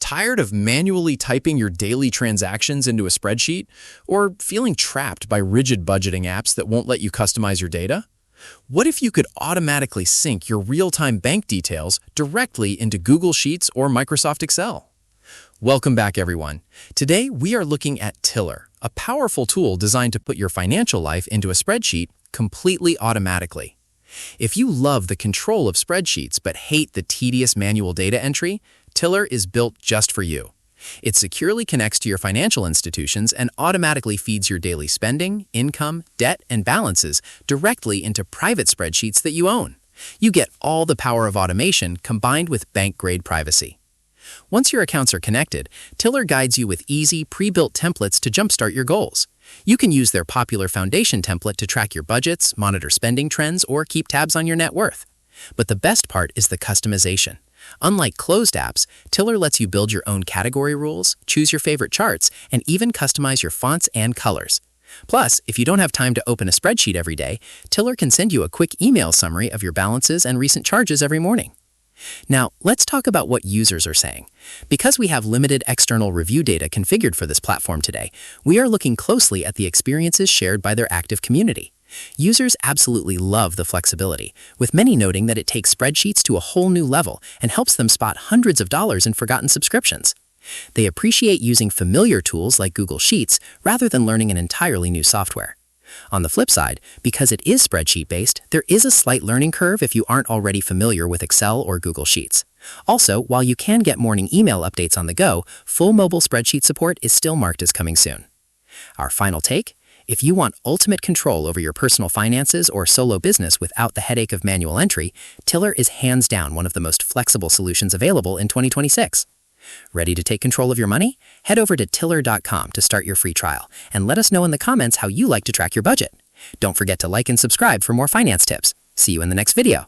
Tired of manually typing your daily transactions into a spreadsheet? Or feeling trapped by rigid budgeting apps that won't let you customize your data? What if you could automatically sync your real-time bank details directly into Google Sheets or Microsoft Excel? Welcome back, everyone. Today, we are looking at Tiller, a powerful tool designed to put your financial life into a spreadsheet completely automatically. If you love the control of spreadsheets but hate the tedious manual data entry, Tiller is built just for you. It securely connects to your financial institutions and automatically feeds your daily spending, income, debt, and balances directly into private spreadsheets that you own. You get all the power of automation combined with bank-grade privacy. Once your accounts are connected, Tiller guides you with easy, pre-built templates to jumpstart your goals. You can use their popular foundation template to track your budgets, monitor spending trends, or keep tabs on your net worth. But the best part is the customization. Unlike closed apps, Tiller lets you build your own category rules, choose your favorite charts, and even customize your fonts and colors. Plus, if you don't have time to open a spreadsheet every day, Tiller can send you a quick email summary of your balances and recent charges every morning. Now, let's talk about what users are saying. Because we have limited external review data configured for this platform today, we are looking closely at the experiences shared by their active community. Users absolutely love the flexibility, with many noting that it takes spreadsheets to a whole new level and helps them spot hundreds of dollars in forgotten subscriptions. They appreciate using familiar tools like Google Sheets rather than learning an entirely new software. On the flip side, because it is spreadsheet-based, there is a slight learning curve if you aren't already familiar with Excel or Google Sheets. Also, while you can get morning email updates on the go, full mobile spreadsheet support is still marked as coming soon. Our final take? If you want ultimate control over your personal finances or solo business without the headache of manual entry, Tiller is hands down one of the most flexible solutions available in 2026. Ready to take control of your money? Head over to Tiller.com to start your free trial and let us know in the comments how you like to track your budget. Don't forget to like and subscribe for more finance tips. See you in the next video.